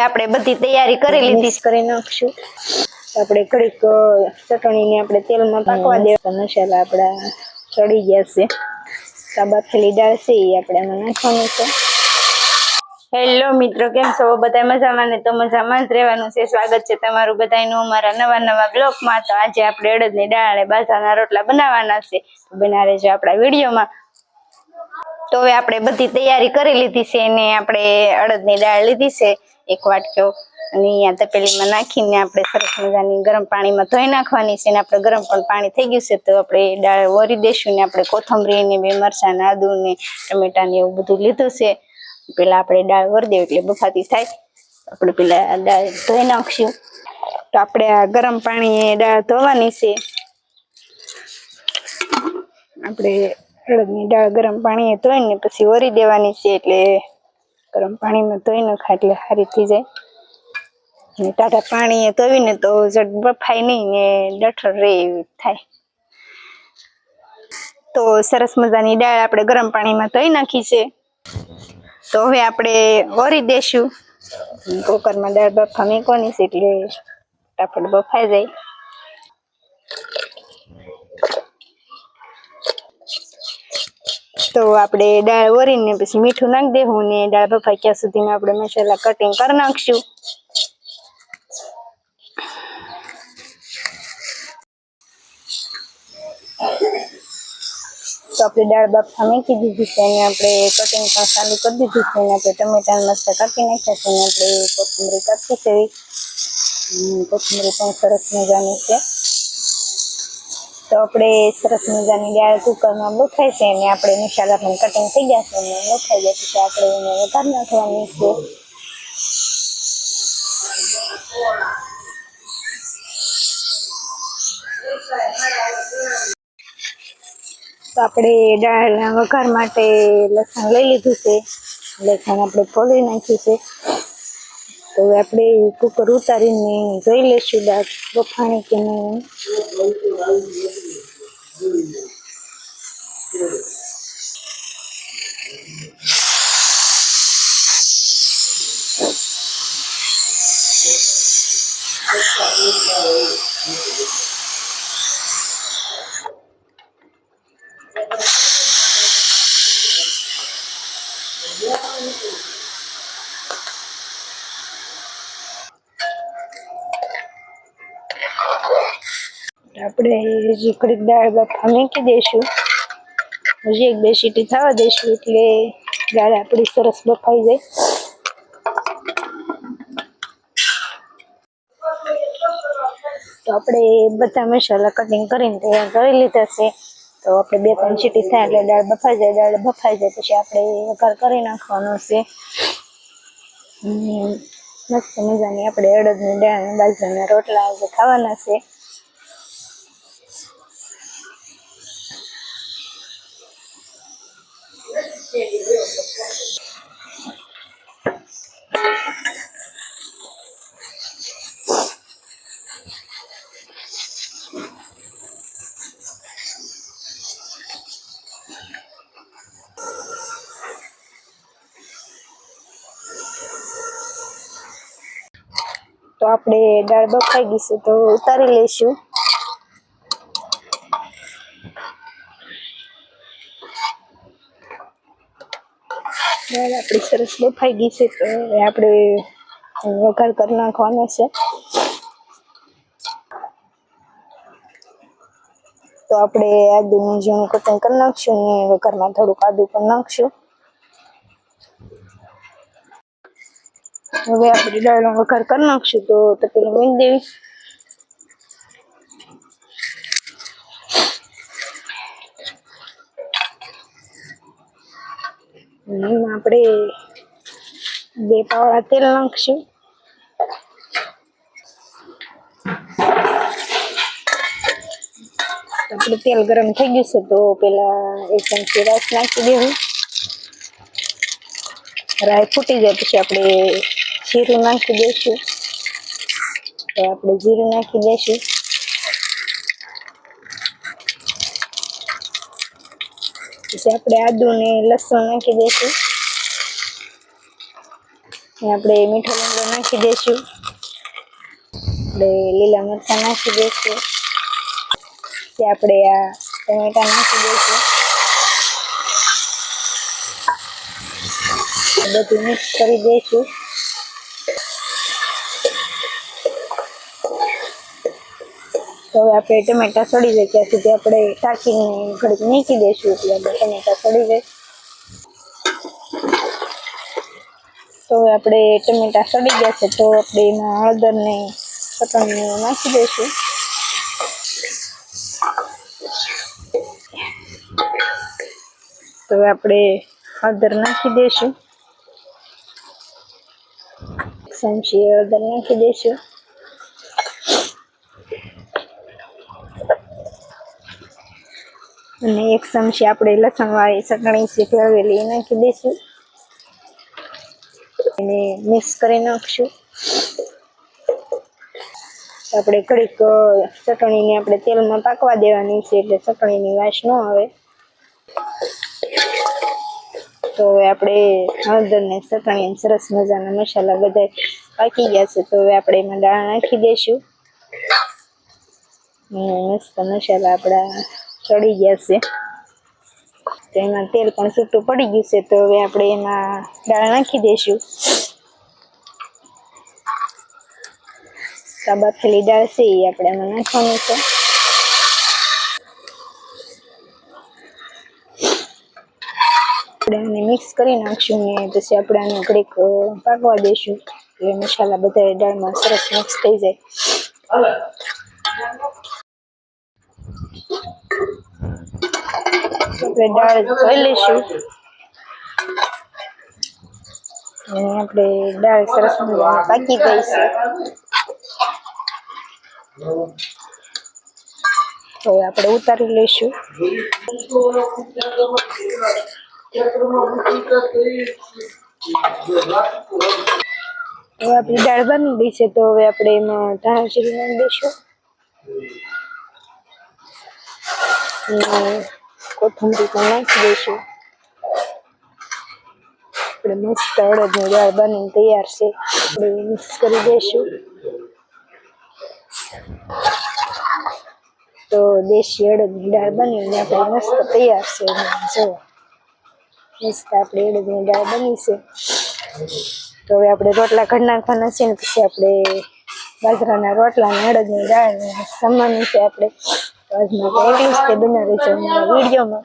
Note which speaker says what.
Speaker 1: આપણે બધી તૈયારી કરી લીધી,
Speaker 2: મિક્સ કરી નાખશું. આપણે કડીક ચટણીને આપણે તેલમાં પાકવા દેવા. મસાલા આપણા ચડી ગયા છે. બાફેલી દાળ છે એ આપણે એમાં નાખવાનું છે.
Speaker 1: હેલો મિત્રો, કેમ છો? બધા મજામાં ને? તો મજામાં જ રહેવાનું છે. સ્વાગત છે તમારું બધાનું અમારા નવા બ્લોગમાં. તો આજે આપણે અડદની દાળ અને બાજરાના રોટલા બનાવવાના છે. બના રહેજો આપણા વિડીયોમાં. તો હવે આપણે બધી તૈયારી કરી લીધી છે અને આપણે અડદની દાળ લીધી છે 1 વાટકો, અને અહીંયા તપેલીમાં નાખીને આપણે સરસ મજાની ગરમ પાણીમાં ધોઈ નાખવાની છે. ને આપણે ગરમ પણ પાણી થઈ ગયું છે તો આપણે દાળ વરી દઈશું. ને આપણે કોથમરી ને 2 મરચાં, આદુ ને ટમેટા ને એવું બધું લીધું છે. પેલા આપણે દાળ વરી દેવી એટલે બફાતી થાય. આપણે પેલા દાળ ધોઈ નાખશું. તો આપણે આ ગરમ પાણી દાળ ધોવાની છે. આપણે અડદની દાળ ગરમ પાણીએ ધોઈને પછી વરી દેવાની છે. એટલે ગરમ પાણીમાં ધોઈ નાખાય એટલે સારી થઈ જાય. અને ટાઢા પાણીએ ધોઈને તો જડ બફાય નહીં ને ડઠળ રહે એવી થાય. તો સરસ મજાની દાળ આપણે ગરમ પાણીમાં ધોઈ નાખી છે. તો હવે આપણે વરી દેશું. કુકરમાં દાળ બફા મૂકવાની છે એટલે ફટાફટ બફાઈ જાય. તો આપણે દાળ વરીને પછી મીઠું નાખી દેવું ને દાળ બફાઈ ત્યાં સુધીમાં આપણે મસાલા કટિંગ કરી નાખશું. તો આપણે દાળ બફા મૂકી દીધી છે અને આપણે કટિંગ પણ ચાલુ કરી દીધું છે. અને આપણે ટમેટા મસ્ત કાપી નાખ્યા છે. અને આપણે કોથમરી કાપી છે. કોથમરી પણ સરસ મજાની છે. તો આપણે સરસ મજાની દાળ કુકરમાં બફાય છે અને આપણે મસાલા પણ કટિંગ થઈ ગયા છે. અને બફાઈ ગયા પછી આપણે એને વઘાર નાખવાની છે. તો આપણે દાળના વઘાર માટે લસણ લઈ લીધું છે. લસણ આપણે ફોલી નાખ્યું છે. તો હવે આપણે કુકર ઉતારીને જોઈ લઈશું દાળ બફાણી કે નહીં. આપણે હજી ઘડીક દાળ બફા મૂકી દઈશું. હજી 1-2 સીટી થવા દઈશું એટલે દાળ આપણી સરસ બફાઈ જાય. તો આપણે બધા મસાલા કટિંગ કરીને તૈયાર કરી લીધા છે. તો આપણે 2-3 સીટી થાય એટલે દાળ બફાઈ જાય. દાળ બફાઈ જાય પછી આપણે વઘાર કરી નાખવાનો છે. મસ્ત મજાની આપણે અડદની દાળ અને બાજરાના રોટલા આજે ખાવાના છે. તો આપણે દાળ બફાઈ ગઈ છે તો ઉતારી લઈશું. દાળ આપણી સરસ બફાઈ ગઈ છે તો આપણે વઘાર કરી નાખવાનો છે. તો આપણે આદુનું ઝીણું કટિંગ કરી નાખશું ને વઘારમાં થોડુંક આદુ પણ નાખશું. હવે આપણે દાળનો વઘાર કરી નાખશું. તો તપેલી મૂકી દેવી. આપણે 2 પાવડા તેલ નાખશું. આપણે તેલ ગરમ થઈ ગયું છે તો પેલા 1 ચમચી રાઈ નાખી દેવું. રાઈ ફૂટી જાય પછી આપણે જીરું નાખી દઈશું. તો આપણે જીરું નાખી દઈશું. પછી આપણે આદુ ને લસણ નાખી દઈશું.
Speaker 2: આપણે મીઠો લીમડો નાખી દઈશું, આપણે લીલા મરચાં નાખી દઈશું, પછી આપણે આ ટમેટા નાખી દઈશું, બધું મિક્સ કરી દઈશું. તો હવે આપણે ટમેટા સડી જાય ત્યાં સુધી આપણે ટાંકીને ઘડીક મૂકી દઈશું એટલે આપણે ટમેટા સડી જાય. તો હવે આપણે ટમેટા સડી ગયા છે તો આપણે એમાં હળદર ને ચટણી નાખી દઈશું. તો હવે આપણે હળદર નાખી દઈશું, ચમચી હળદર નાખી દઈશું, અને 1 ચમચી આપણે લસણ વાળી ચટણી છે ભેળવેલી નાખી દઈશું, એને મિક્સ કરી નાખશું. આપણે ઘડીક ચટણીને આપણે તેલમાં પાકવા દેવાની છે એટલે ચટણીની વાસ ન આવે. તો હવે આપણે હળદર ને ચટણી સરસ મજાના મસાલા બધા પાકી ગયા છે તો હવે આપણે એમાં દાળ નાખી દઈશું. મસ્ત મસાલા આપણા ચડી ગયા છે તો એમાં તેલ પણ છૂટું પડી ગયું છે તો હવે આપણે એમાં દાળ નાખી દઈશું. બાફેલી દાળ છે એ આપણે એમાં નાખવાની છે. આપણે આને મિક્સ કરી નાખશું ને પછી આપણે આને ઘડીક પાકવા દઈશું એટલે મસાલા બધા દાળમાં સરસ મિક્સ થઈ જાય. આપણે દાળ ધોઈ લઈશું અને આપણે દાળ સરસ મજાની પાકી ગઈ છે તો આપણે ઉતારી લઈશું. હવે આપણી દાળ બની ગઈ છે તો હવે આપણે એમાં ધાણા જીરું નાખી દઈશું અને કોથમરી પણ નાખી દઈશું. આપણે મસ્ત અડદની દાળ બનીને તૈયાર છે. આપણે મિક્સ કરી દઈશું. તો દેશી અડદની દાળ બનીને આપણે મસ્ત તૈયાર છે. જો મસ્ત આપણી અડદની દાળ બની છે. તો હવે આપણે રોટલા ઘડી નાખવાના છે ને પછી આપણે બાજરાના રોટલા ને અડદની દાળ જમવાનું છે આપણે. તો આજમાં એટલું જ તે બનાવી છે વિડીયોમાં.